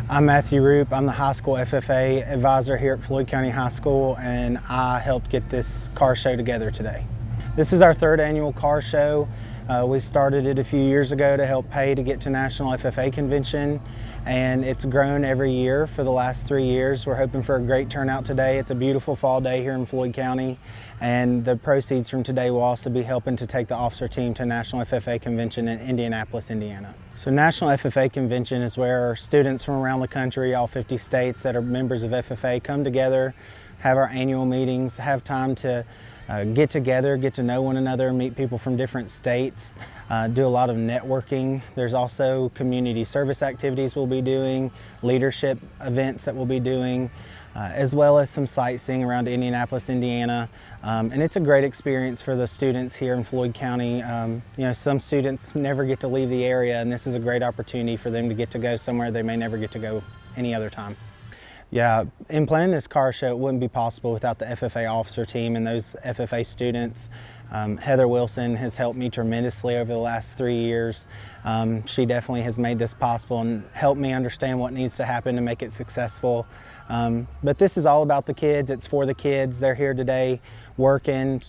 I'm Matthew Roop. I'm the high school FFA advisor here at Floyd County High School, and I helped get this car show together today. This is our third annual car show. We started it a few years ago to help pay to get to National FFA Convention, and it's grown every year for the last 3 years. We're hoping for a great turnout today. It's a beautiful fall day here in Floyd County, and the proceeds from today will also be helping to take the officer team to National FFA Convention in Indianapolis, Indiana. So National FFA Convention is where students from around the country, all 50 states that are members of FFA, come together, have our annual meetings, have time to get together, get to know one another, meet people from different states, do a lot of networking. There's also community service activities we'll be doing, leadership events that we'll be doing, as well as some sightseeing around Indianapolis, Indiana. And it's a great experience for the students here in Floyd County. Some students never get to leave the area, and this is a great opportunity for them to get to go somewhere they may never get to go any other time. Yeah, in planning this car show, it wouldn't be possible without the FFA officer team and those FFA students. Heather Wilson has helped me tremendously over the last 3 years. She definitely has made this possible and helped me understand what needs to happen to make it successful. But this is all about the kids. It's for the kids. They're here today working,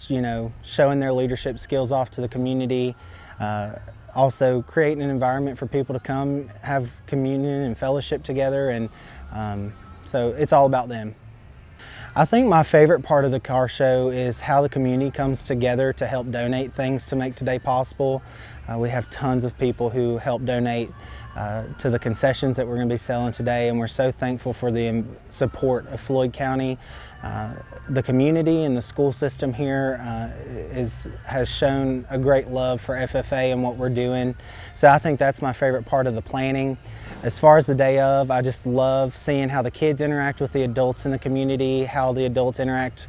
showing their leadership skills off to the community. Also creating an environment for people to come have communion and fellowship together, and so it's all about them. I think my favorite part of the car show is how the community comes together to help donate things to make today possible. We have tons of people who help donate to the concessions that we're going to be selling today, and we're so thankful for the support of Floyd County. The community and the school system here has shown a great love for FFA and what we're doing. So I think that's my favorite part of the planning. As far as the day of, I just love seeing how the kids interact with the adults in the community, how the adults interact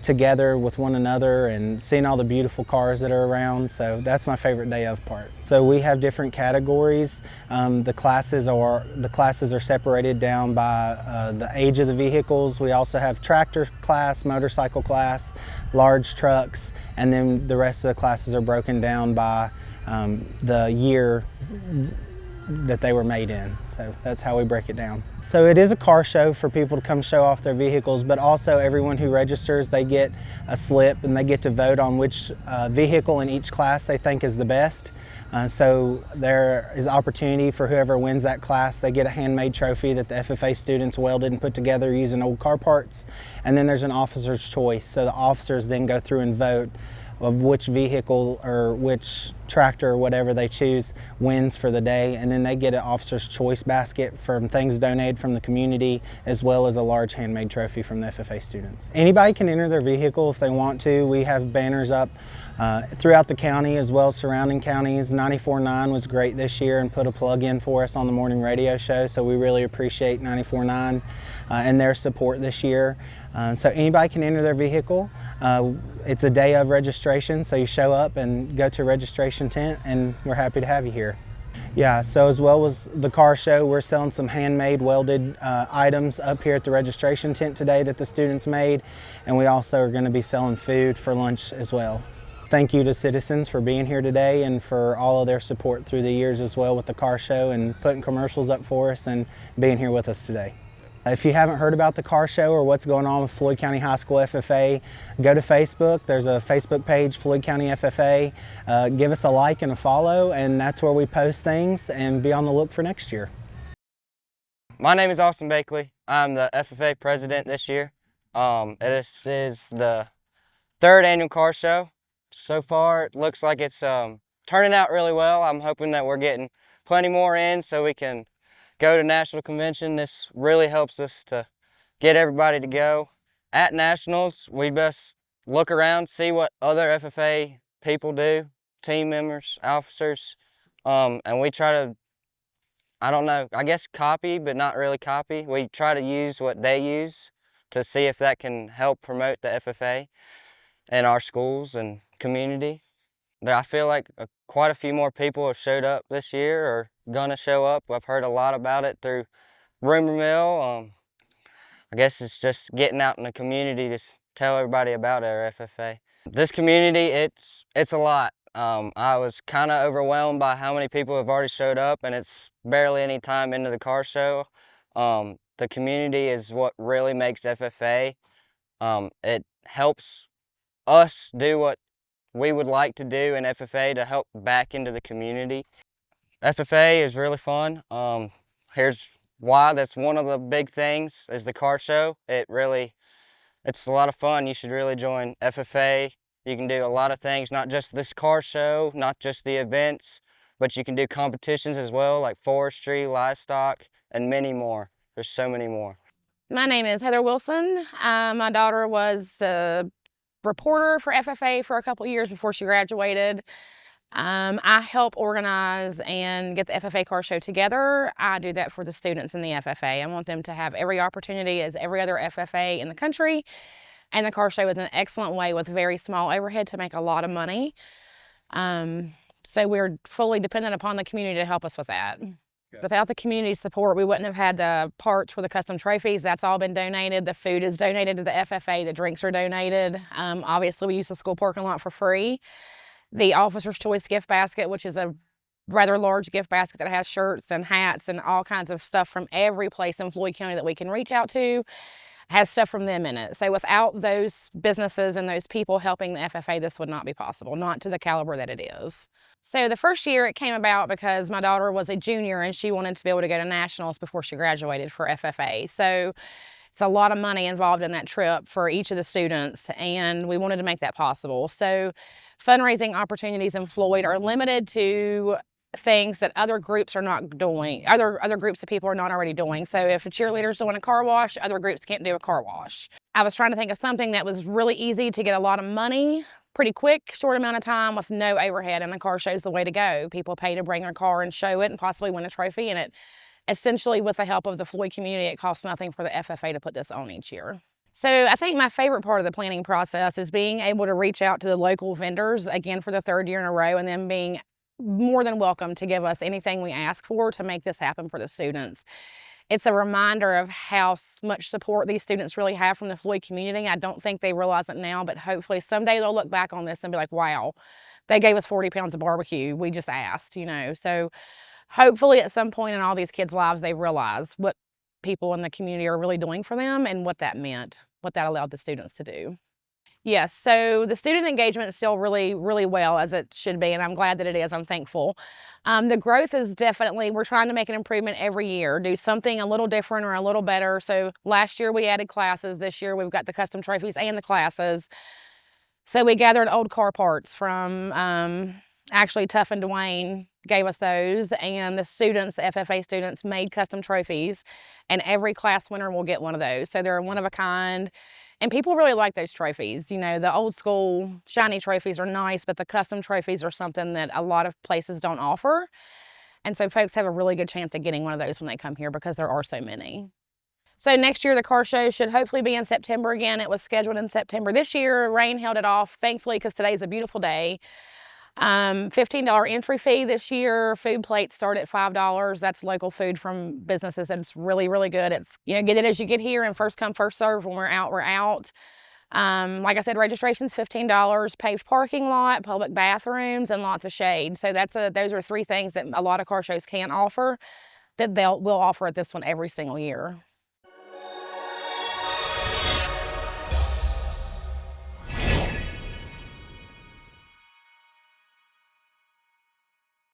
together with one another, and seeing all the beautiful cars that are around. So that's my favorite day of part. So we have different categories. The classes are separated down by the age of the vehicles. We also have tractor class, motorcycle class, large trucks, and then the rest of the classes are broken down by the year that they were made in. So that's how we break it down. So it is a car show for people to come show off their vehicles, but also everyone who registers, they get a slip and they get to vote on which vehicle in each class they think is the best. So there is opportunity for whoever wins that class. They get a handmade trophy that the FFA students welded and put together using old car parts. And then there's an officer's choice. So the officers then go through and vote of which vehicle or which tractor or whatever they choose wins for the day, and then they get an officer's choice basket from things donated from the community, as well as a large handmade trophy from the FFA students. Anybody can enter their vehicle if they want to. We have banners up throughout the county as well as surrounding counties. 94.9 was great this year and put a plug in for us on the morning radio show, so we really appreciate 94.9 and their support this year. So anybody can enter their vehicle. It's a day of registration, so you show up and go to a registration tent, and we're happy to have you here. Yeah, so as well as the car show, we're selling some handmade welded items up here at the registration tent today that the students made, and we also are going to be selling food for lunch as well. Thank you to citizens for being here today and for all of their support through the years as well with the car show and putting commercials up for us and being here with us today. If you haven't heard about the car show or what's going on with Floyd County High School FFA, go to Facebook. There's a Facebook page, Floyd County FFA. Give us a like and a follow, and that's where we post things, and be on the look for next year. My name is Austin Bakley. I'm the FFA president this year. This is the third annual car show. So far, it looks like it's turning out really well. I'm hoping that we're getting plenty more in so we can go to National Convention. This really helps us to get everybody to go. At Nationals, we best look around, see what other FFA people do, team members, officers, and we try to, I guess copy, but not really copy. We try to use what they use to see if that can help promote the FFA in our schools and community. I feel like quite a few more people have showed up this year or gonna show up. I've heard a lot about it through rumor mill. I guess it's just getting out in the community to tell everybody about our FFA. This community, it's a lot. I was kind of overwhelmed by how many people have already showed up, and it's barely any time into the car show. The community is what really makes FFA. It helps us do what we would like to do in FFA to help back into the community. FFA is really fun. Here's why. That's one of the big things is the car show. It's a lot of fun. You should really join FFA. You can do a lot of things, not just this car show, not just the events, but you can do competitions as well, like forestry, livestock, and many more. There's so many more. My name is Heather Wilson. My daughter was a reporter for FFA for a couple years before she graduated. I help organize and get the FFA car show together. I do that for the students in the FFA. I want them to have every opportunity as every other FFA in the country. And the car show is an excellent way with very small overhead to make a lot of money. So we're fully dependent upon the community to help us with that. Okay. Without the community support, we wouldn't have had the parts for the custom trophies. That's all been donated. The food is donated to the FFA. The drinks are donated. Obviously, we use the school parking lot for free. The Officer's Choice gift basket, which is a rather large gift basket that has shirts and hats and all kinds of stuff from every place in Floyd County that we can reach out to, has stuff from them in it. So without those businesses and those people helping the FFA, this would not be possible, not to the caliber that it is. So the first year it came about because my daughter was a junior and she wanted to be able to go to nationals before she graduated for FFA. So it's a lot of money involved in that trip for each of the students, and we wanted to make that possible. So fundraising opportunities in Floyd are limited to things that other groups are not doing, other groups of people are not already doing. So if a cheerleader's doing a car wash, other groups can't do a car wash. I was trying to think of something that was really easy to get a lot of money pretty quick, short amount of time with no overhead, and the car show's the way to go. People pay to bring their car and show it and possibly win a trophy, and it essentially, with the help of the Floyd community, it costs nothing for the FFA to put this on each year. So I think my favorite part of the planning process is being able to reach out to the local vendors, again, for the third year in a row, and then being more than welcome to give us anything we ask for to make this happen for the students. It's a reminder of how much support these students really have from the Floyd community. I don't think they realize it now, but hopefully someday they'll look back on this and be like, wow, they gave us 40 pounds of barbecue. We just asked, you know. So hopefully at some point in all these kids' lives, they realize what people in the community are really doing for them and what that meant, what that allowed the students to do. Yes, so the student engagement is still really, really well as it should be, and I'm glad that it is. I'm thankful. The growth is definitely, we're trying to make an improvement every year, do something a little different or a little better. So last year we added classes. This year we've got the custom trophies and the classes. So we gathered old car parts from, actually Tuff and Dwayne gave us those, and the students, the FFA students, made custom trophies, and every class winner will get one of those. So they're one of a kind. And people really like those trophies. You know, the old school shiny trophies are nice, but the custom trophies are something that a lot of places don't offer. And so folks have a really good chance of getting one of those when they come here because there are so many. So next year, the car show should hopefully be in September again. It was scheduled in September. This year, rain held it off, thankfully, because today's a beautiful day. $15 entry fee this year. Food plates start at $5. That's local food from businesses, and it's really, really good. It's, you know, get it as you get here, and first come, first serve. When we're out, we're out. Like I said, registration's $15, paved parking lot, public bathrooms, and lots of shade. So those are three things that a lot of car shows can't offer that we'll offer at this one every single year.